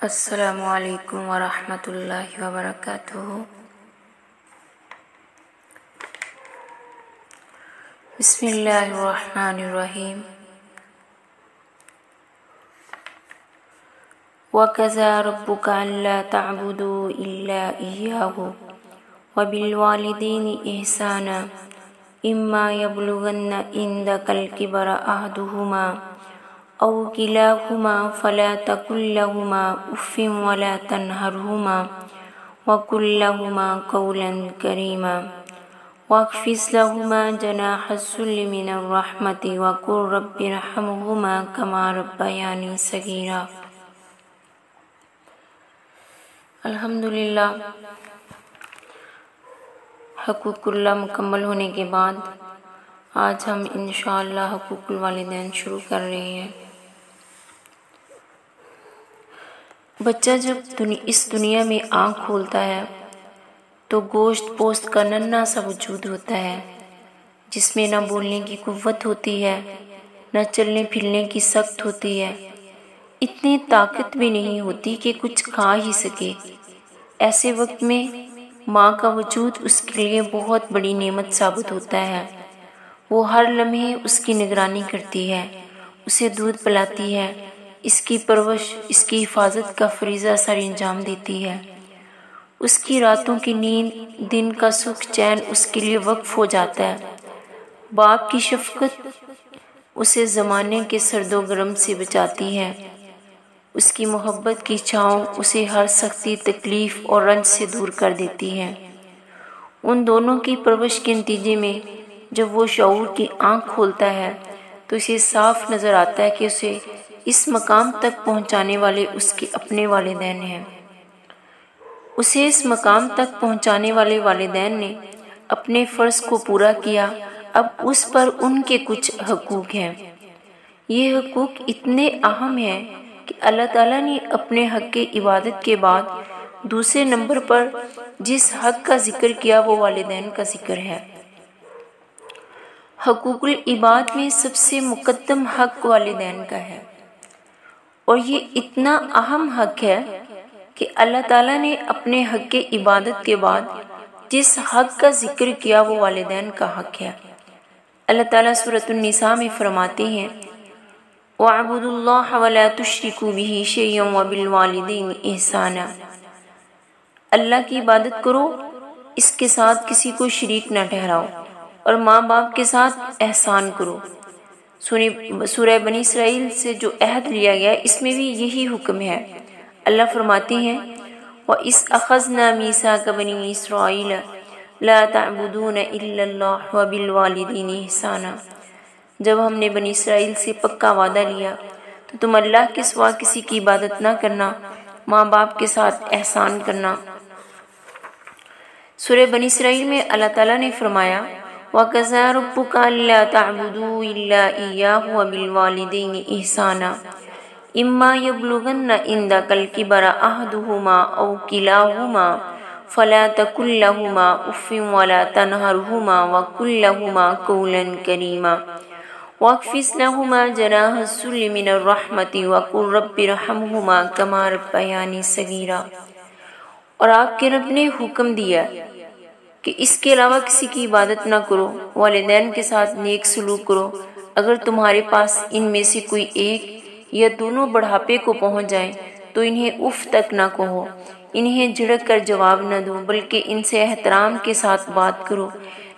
السلام علیکم ورحمۃ اللہ وبرکاتہ۔ بسم اللہ الرحمن الرحیم۔ وَقَضَىٰ رَبُّكَ أَلَّا تَعْبُدُوا إِلَّا إِيَّاهُ وَبِالْوَالِدَيْنِ إِحْسَانًا إِمَّا يَبْلُغَنَّ عِندَكَ الْكِبَرَ أَحَدُهُمَا أَوْ كِلَاهُمَا فَلَا تَقُل لَّهُمَا أُفٍّ وَلَا تَنْهَرْهُمَا وَقُل لَّهُمَا قَوْلًا كَرِيمًا وَاخْفِضْ لَهُمَا جَنَاحَ الذُّلِّ مِنَ الرَّحْمَةِ وَقُل رَّبِّ ارْحَمْهُمَا كَمَا رَبَّيَانِي صَغِيرًا۔ الحمدللہ، حقوق اللہ مکمل ہونے کے بعد آج ہم انشاءاللہ حقوق الوالدین شروع کر رہے ہیں۔ بچہ جب اس دنیا میں آنکھ کھولتا ہے تو گوشت پوست کا ننھا سا وجود ہوتا ہے، جس میں نہ بولنے کی قوت ہوتی ہے، نہ چلنے پھرنے کی سخت ہوتی ہے، اتنی طاقت بھی نہیں ہوتی کہ کچھ کھا ہی سکے۔ ایسے وقت میں ماں کا وجود اس کے لیے بہت بڑی نعمت ثابت ہوتا ہے۔ وہ ہر لمحے اس کی نگرانی کرتی ہے، اسے دودھ پلاتی ہے، اس کی پرورش، اس کی حفاظت کا فریضہ سر انجام دیتی ہے۔ اس کی راتوں کی نیند، دن کا سکھ چین اس کے لیے وقف ہو جاتا ہے۔ باپ کی شفقت اسے زمانے کے سرد و گرم سے بچاتی ہے، اس کی محبت کی چھاؤں اسے ہر سختی، تکلیف اور رنج سے دور کر دیتی ہے۔ ان دونوں کی پرورش کے نتیجے میں جب وہ شعور کی آنکھ کھولتا ہے تو اسے صاف نظر آتا ہے کہ اسے اس مقام تک پہنچانے والے اس کے اپنے والدین ہیں۔ اسے اس مقام تک پہنچانے والے والدین نے اپنے فرض کو پورا کیا، اب اس پر ان کے کچھ حقوق ہیں۔ یہ حقوق اتنے اہم ہیں کہ اللہ تعالیٰ نے اپنے حق عبادت کے بعد دوسرے نمبر پر جس حق کا ذکر کیا وہ والدین کا ذکر ہے۔ حقوق العباد میں سب سے مقدم حق والدین کا ہے، اور یہ اتنا اہم حق ہے کہ اللہ تعالیٰ نے اپنے حق عبادت کے بعد جس حق کا ذکر کیا وہ والدین کا حق ہے۔ اللہ تعالیٰ سورۃ النساء میں فرماتے ہیں وَاعْبُدُوا اللَّهَ وَلَا تُشْرِكُوا بِهِ شَيْئًا وَبِالْوَالِدَيْنِ إِحْسَانًا۔ اللہ کی عبادت کرو، اس کے ساتھ کسی کو شریک نہ ٹھہراؤ، اور ماں باپ کے ساتھ احسان کرو۔ سورہ بنی اسرائیل سے جو عہد لیا گیا اس میں بھی یہی حکم ہے۔ اللہ فرماتے ہیں وَإِذْ أَخَذْنَا مِيثَاقَ بَنِي إِسْرَائِيلَ لَا تَعْبُدُونَ إِلَّا اللَّهَ وَبِالْوَالِدَيْنِ إِحْسَانًا۔ جب ہم نے بنی اسرائیل سے پکا وعدہ لیا تو تم اللہ کے سوا کسی کی عبادت نہ کرنا، ماں باپ کے ساتھ احسان کرنا۔ سورہ بنی اسرائیل میں اللہ تعالیٰ نے فرمایا وَقَضَىٰ رَبُّكَ أَلَّا تَعْبُدُوا إِلَّا إِيَّاهُ وَبِالْوَالِدَيْنِ إِحْسَانًا إِمَّا يَبْلُغَنَّ عِندَكَ الْكِبَرَ أَحَدُهُمَا أَوْ كِلَاهُمَا فَلَا تَقُل لَّهُمَا أُفٍّ وَلَا تَنْهَرْهُمَا وَقُل لَّهُمَا قَوْلًا كَرِيمًا وَاخْفِضْ لَهُمَا جَنَاحَ الذُّلِّ مِنَ الرَّحْمَةِ وَقُل رَّبِّ ارْحَمْهُمَا كَمَا رَبَّيَانِي صَغِيرًا۔ اور آپ کے رب نے حکم دیا کہ اس کے علاوہ کسی کی عبادت نہ کرو، والدین کے ساتھ نیک سلوک کرو۔ اگر تمہارے پاس ان میں سے کوئی ایک یا دونوں بڑھاپے کو پہنچ جائیں تو انہیں اف تک نہ کہو، انہیں جھڑک کر جواب نہ دو، بلکہ ان سے احترام کے ساتھ بات کرو،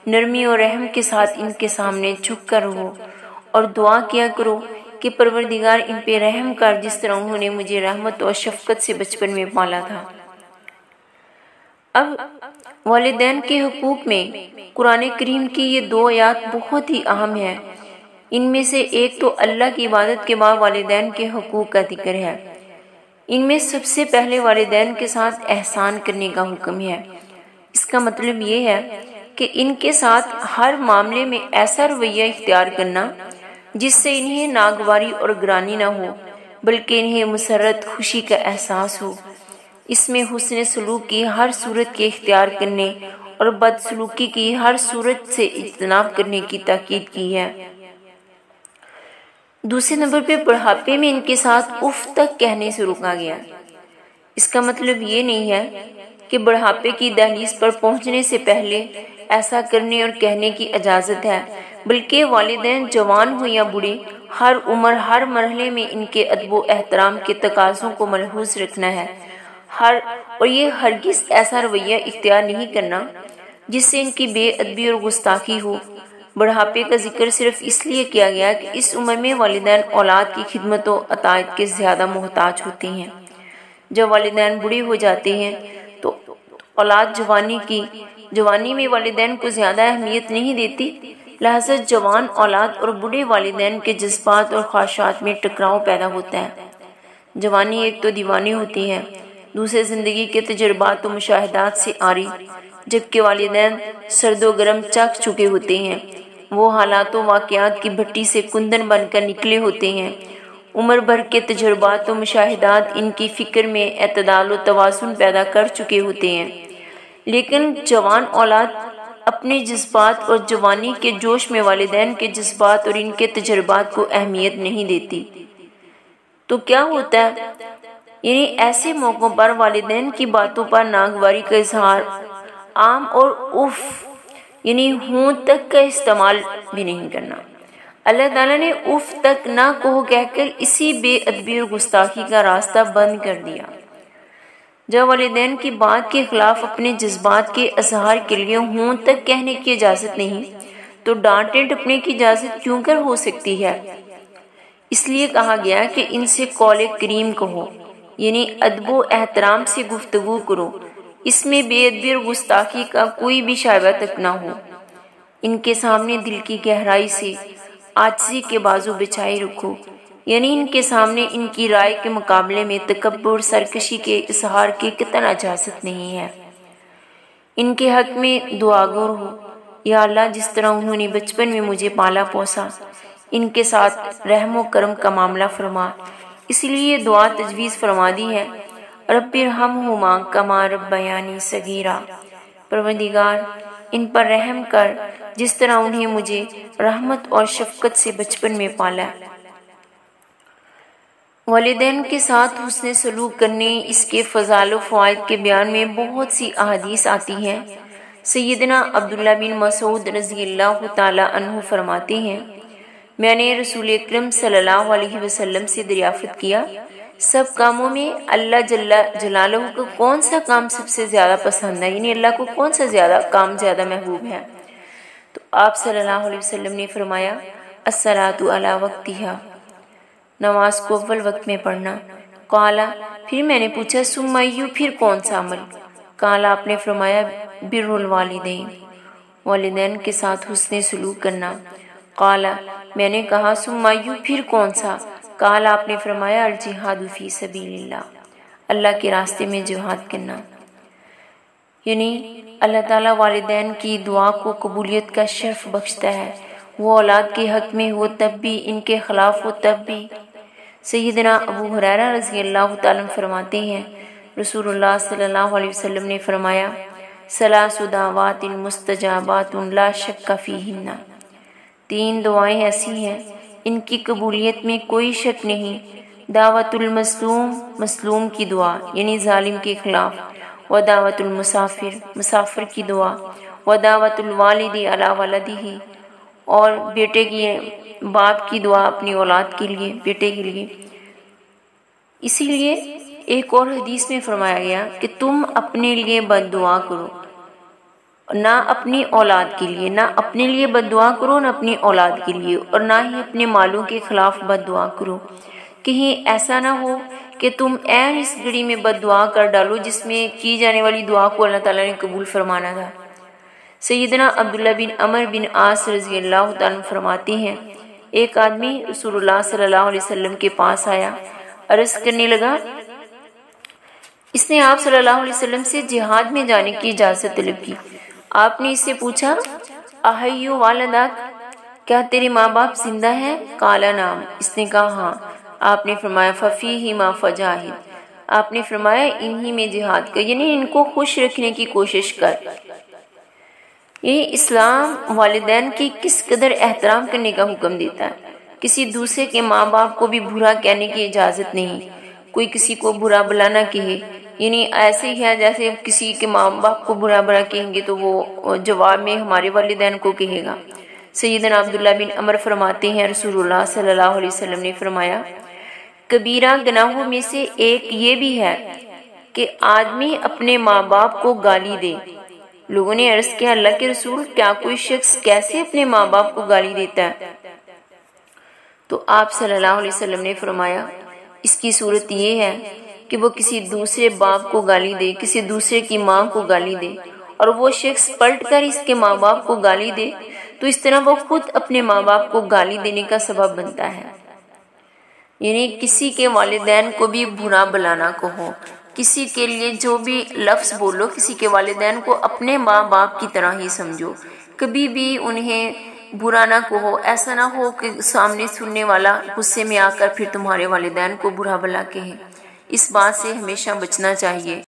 نرمی اور رحم کے ساتھ ان کے سامنے جھک کر رہو، اور دعا کیا کرو کہ پروردگار ان پہ رحم کر جس طرح انہوں نے مجھے رحمت اور شفقت سے بچپن میں پالا تھا۔ اب والدین کے حقوق میں قرآن کریم کی یہ دو آیات بہت ہی اہم ہیں۔ ان میں سے ایک تو اللہ کی عبادت کے بعد والدین کے حقوق کا ذکر ہے۔ ان میں سب سے پہلے والدین کے ساتھ احسان کرنے کا حکم ہے۔ اس کا مطلب یہ ہے کہ ان کے ساتھ ہر معاملے میں ایسا رویہ اختیار کرنا جس سے انہیں ناگواری اور گرانی نہ ہو، بلکہ انہیں مسرت، خوشی کا احساس ہو۔ اس میں حسن سلوک کی ہر صورت کے اختیار کرنے اور بد سلوکی کی ہر صورت سے اجتناب کرنے کی تاکید کی ہے۔ دوسرے نمبر پہ بڑھاپے میں ان کے ساتھ اف تک کہنے سے روکا گیا۔ اس کا مطلب یہ نہیں ہے کہ بڑھاپے کی دہلیز پر پہنچنے سے پہلے ایسا کرنے اور کہنے کی اجازت ہے، بلکہ والدین جوان ہو یا بوڑھے، ہر عمر ہر مرحلے میں ان کے ادب و احترام کے تقاضوں کو ملحوظ رکھنا ہے، اور یہ ہرگز ایسا رویہ اختیار نہیں کرنا جس سے ان کی بے ادبی اور گستاخی ہو۔ بڑھاپے کا ذکر صرف اس لیے کیا گیا کہ اس عمر میں والدین اولاد کی خدمت و اطاعت کے زیادہ محتاج ہوتے ہیں۔ جب والدین بوڑھے ہو جاتے ہیں تو اولاد جوانی میں والدین کو زیادہ اہمیت نہیں دیتی، لہذا جوان اولاد اور بوڑھے والدین کے جذبات اور خواہشات میں ٹکراؤ پیدا ہوتا ہے۔ جوانی ایک تو دیوانی ہوتی ہے، دوسرے زندگی کے تجربات و مشاہدات سے عاری، جبکہ والدین سرد و گرم چکھ چکے ہوتے ہیں، وہ حالات و واقعات کی بھٹی سے کندن بن کر نکلے ہوتے ہیں۔ عمر بھر کے تجربات و مشاہدات ان کی فکر میں اعتدال و توازن پیدا کر چکے ہوتے ہیں، لیکن جوان اولاد اپنے جذبات اور جوانی کے جوش میں والدین کے جذبات اور ان کے تجربات کو اہمیت نہیں دیتی۔ تو کیا ہوتا ہے؟ یعنی ایسے موقعوں پر والدین کی باتوں پر ناگواری کا اظہار عام اور اف یعنی ہوں تک کا استعمال بھی نہیں کرنا۔ اللہ تعالیٰ نے اف تک نہ کہو کہہ کر اسی بے ادبی اور گستاخی کا راستہ بند کر دیا۔ جب والدین کی بات کے خلاف اپنے جذبات کے اظہار کے لیے ہوں تک کہنے کی اجازت نہیں، تو ڈانٹے ڈپنے کی اجازت کیوں کر ہو سکتی ہے؟ اس لیے کہا گیا کہ ان سے قول کریم کہو، یعنی ادب و احترام سے گفتگو کرو، اس میں بے ادبی اور گستاخی کا کوئی بھی شائبہ تک نہ ہو۔ ان کے سامنے دل کی گہرائی سے عاجزی کے بازو بچھائے رکھو، یعنی ان کے سامنے ان کی رائے کے مقابلے میں تکبر سرکشی کے اظہار کی قطعاً اجازت نہیں ہے۔ ان کے حق میں دعا گور ہو، یا اللہ جس طرح انہوں نے بچپن میں مجھے پالا پوسا، ان کے ساتھ رحم و کرم کا معاملہ فرما۔ اسی لیے دعا تجویز فرما دی ہے، رب ارحمہما کما ربیانی صغیرا، پروردگار ان پر رحم کر جس طرح انہیں مجھے رحمت اور شفقت سے بچپن میں پالا۔ والدین کے ساتھ حسن سلوک کرنے، اس کے فضائل و فوائد کے بیان میں بہت سی احادیث آتی ہیں۔ سیدنا عبداللہ بن مسعود رضی اللہ تعالی عنہ فرماتے ہیں، میں نے رسول اکرم صلی اللہ علیہ وسلم سے دریافت کیا، سب کاموں میں اللہ جل جلالہ کو کون سا کام سب سے زیادہ پسند ہے، یعنی اللہ کو کون سا کام زیادہ محبوب ہے؟ تو آپ صلی اللہ علیہ وسلم نے فرمایا، الصلاۃ علی وقتہا، نماز کو اول وقت میں پڑھنا۔ قال، پھر میں نے پوچھا ثم ایو، پھر کون سا عمل؟ قال، آپ نے فرمایا بر الوالدین، والدین کے ساتھ حسن سلوک کرنا۔ قال، میں نے کہا ثم ایو، پھر کون سا؟ قال، آپ نے فرمایا الجہاد فی سبیل اللہ، اللہ کے راستے میں جہاد کرنا۔ یعنی اللہ تعالیٰ والدین کی دعا کو قبولیت کا شرف بخشتا ہے، وہ اولاد کے حق میں ہو تب بھی، ان کے خلاف ہو تب بھی۔ سیدنا ابو ہریرہ رضی اللہ تعالیٰ فرماتے ہیں، رسول اللہ صلی اللہ علیہ وسلم نے فرمایا، ثلاث دعوات مستجابات لا شک فیہن، تین دعائیں ایسی ہیں ان کی قبولیت میں کوئی شک نہیں، دعوت المظلوم، مظلوم کی دعا یعنی ظالم کے خلاف، و دعوت المسافر، مسافر کی دعا، و دعوت الوالد علی ولدہ، اور بیٹے کی باپ کی دعا اپنی اولاد کے لیے، بیٹے کے لیے۔ اسی لیے ایک اور حدیث میں فرمایا گیا کہ تم اپنے لیے بد دعا کرو، نہ اپنی اولاد کے لیے، نہ اپنے لیے بد دعا کرو، نہ اپنی اولاد کے لیے، اور نہ ہی اپنے مالوں کے خلاف بد دعا کرو۔ کہیں ایسا نہ ہو کہ تم عین اس گھڑی میں بد دعا کر ڈالو جس میں کی جانے والی دعا کو اللہ تعالیٰ نے قبول فرمانا تھا۔ سیدنا عبداللہ بن عمر بن عاص رضی اللہ تعالیٰ فرماتے ہیں، ایک آدمی رسول اللہ صلی اللہ علیہ وسلم کے پاس آیا، عرض کرنے لگا، اس نے آپ صلی اللہ علیہ وسلم سے جہاد میں جانے کی اجازت طلب کی۔ آپ نے اس سے پوچھا، احی والداک، کیا تیرے ماں باپ زندہ ہیں؟ قال نعم، اس نے کہا ہاں۔ آپ نے فرمایا ففیہما فجاہد، آپ نے فرمایا انہی میں جہاد کر، یعنی ان کو خوش رکھنے کی کوشش کر۔ یہ اسلام والدین کی کس قدر احترام کرنے کا حکم دیتا ہے۔ کسی دوسرے کے ماں باپ کو بھی برا کہنے کی اجازت نہیں، کوئی کسی کو برا بلا نہ کہے، یعنی ایسے ہی ہے جیسے کسی کے ماں باپ کو برا برا کہیں گے تو وہ جواب میں ہمارے والدین کو کہے گا۔ سیدنا عبداللہ بن عمر فرماتے ہیں رسول اللہ صلی اللہ علیہ وسلم نے فرمایا کبیرہ گناہوں میں سے ایک یہ بھی ہے کہ آدمی اپنے ماں باپ کو گالی دے۔ لوگوں نے عرض کیا اللہ کے رسول کیا کوئی شخص کیسے اپنے ماں باپ کو گالی دیتا ہے؟ تو آپ صلی اللہ علیہ وسلم نے فرمایا اس کی صورت یہ ہے کہ وہ کسی دوسرے باپ کو گالی دے، کسی دوسرے کی ماں کو گالی دے، اور وہ شخص پلٹ کر اس کے ماں باپ کو گالی دے تو اس طرح وہ خود اپنے ماں باپ کو گالی دینے کا سبب بنتا ہے۔ یعنی کسی کے والدین کو بھی برا بلا نہ کہو، کسی کے لیے جو بھی لفظ بولو کسی کے والدین کو اپنے ماں باپ کی طرح ہی سمجھو، کبھی بھی انہیں برا نہ کہو۔ ایسا نہ ہو کہ سامنے سننے والا غصے میں آ کر پھر تمہارے والدین کو برا بلا کہے۔ اس بات سے ہمیشہ بچنا چاہیے۔